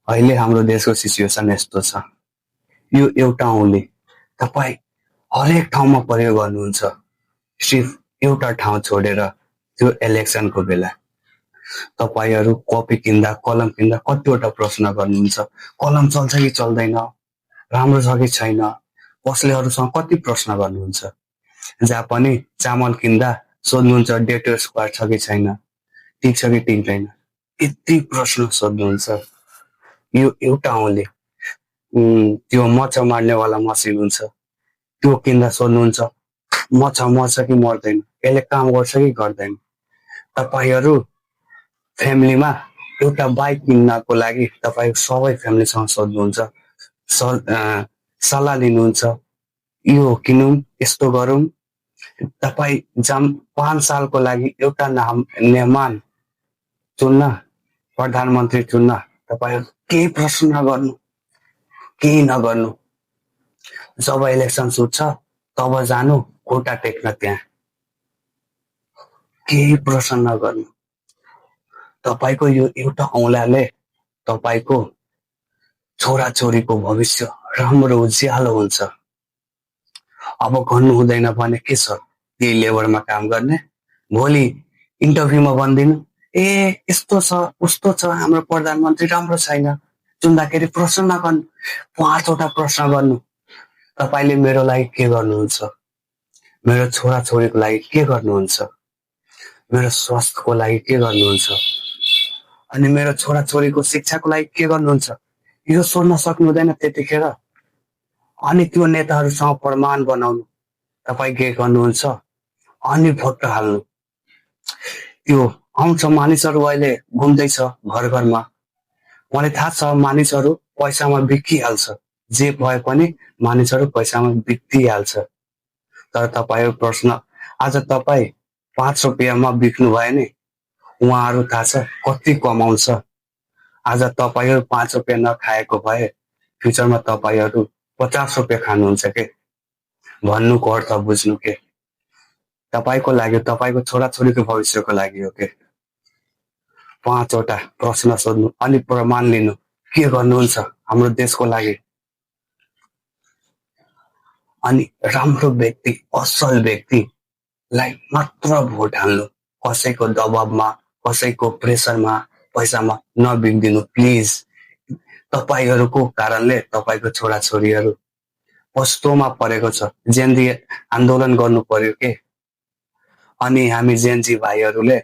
अहिले हाम्रो देशको सिचुएसन यस्तो छ। यो एउटा औँली तपाईँ हरेक ठाउँमा प्रयोग गर्नुहुन्छ, सिर्फ एउटा ठाउँ छोडेर त्यो इलेक्सनको बेला। तपाईँहरू कपी किन्दा कलम किन्दा कतिवटा प्रश्न गर्नुहुन्छ, कलम चल्छ कि चल्दैन, राम्रो छ कि छैन, कसले अरूसँग कति प्रश्न गर्नुहुन्छ। जहाँ पनि चामल किन्दा सोध्नुहुन्छ डेट एक्सपायर छ कि छैन, ठिक छ कि ठिक छैन, यति प्रश्न सोध्नुहुन्छ। यो एउटा औँले त्यो मच्छा मार्नेवाला मसिन हुन्छ, त्यो किन्दा सोध्नुहुन्छ मच्छा मर्छ कि मर्दैन, यसले काम गर्छ कि गर्दैन। तपाईँहरू फ्यामिलीमा एउटा बाइक किन्नको लागि तपाईँ सबै फ्यामिलीसँग सोध्नुहुन्छ, सल्लाह लिनुहुन्छ, यो किनौँ यस्तो गरौँ। तपाईँ 5 सालको लागि एउटा निर्माण चुन्न, प्रधानमन्त्री चुन्न, तपाईँहरू केही प्रश्न नगर्नु, केही नगर्नु। जब इलेक्सन छुट्छ तब जानु खुट्टा टेक्न त्यहाँ, केही प्रश्न नगर्नु। तपाईँको यो एउटा औँलाले तपाईँको छोराछोरीको भविष्य राम्रो उज्यालो हुन्छ। अब गर्नु हुँदैन भने के छ, त्यही लेबरमा काम गर्ने, भोलि इन्टरभ्यूमा भनिदिनु ए यस्तो छ उस्तो छ, हाम्रो प्रधानमन्त्री राम्रो छैन, चुन्दाखेरि प्रश्न नगर्नु, 5वटा प्रश्न गर्नु। तपाईँले मेरो लागि के गर्नुहुन्छ, मेरो छोराछोरीको लागि के गर्नुहुन्छ, मेरो स्वास्थ्यको लागि के गर्नुहुन्छ, अनि मेरो छोराछोरीको शिक्षाको लागि के गर्नुहुन्छ, यो सोध्न सक्नु हुँदैन त्यतिखेर। अनि त्यो नेताहरूसँग प्रमाण बनाउनु तपाईँ के गर्नुहुन्छ, अनि भोट हाल्नु। त्यो आउँछ मानिसहरू अहिले घुम्दैछ घर घरमा, मलाई थाहा छ मानिसहरू पैसामा बिकिहाल्छ, जे भए पनि मानिसहरू पैसामा बिक्दिहाल्छ। तर तपाईँहरू प्रश्न, आज तपाईँ 5 रुपियाँमा बिक्नु भयो नि, उहाँहरू थाहा छ कति कमाउँछ। आज तपाईँहरू 5 रुपियाँ नखाएको भए फ्युचरमा तपाईँहरू 50 रुपियाँ खानुहुन्छ के। भन्नुको अर्थ बुझ्नु के, तपाईँको लागि, तपाईँको छोराछोरीको भविष्यको लागि हो के। 5वटा प्रश्न सोध्नु अनि प्रमाण लिनु के गर्नुहुन्छ हाम्रो देशको लागि। अनि राम्रो व्यक्ति, असल व्यक्तिलाई मात्र भोट हाल्नु, कसैको दबाबमा, कसैको प्रेसरमा, पैसामा नबिग्दिनु प्लिज। तपाईँहरूको कारणले तपाईँको छोराछोरीहरू कस्तोमा परेको छ, जेनजी आन्दोलन गर्नु पर्यो के। अनि हामी जेनजी भाइहरूले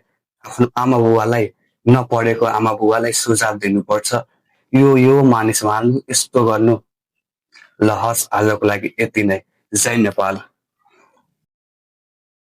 आफ्नो आमा बुवालाई, नपढेको आमा बुवालाई सुझाव दिनुपर्छ, यो मानिस मान्नु, यस्तो गर्नु। ल हस्, आजको लागि यति नै। जय नेपाल।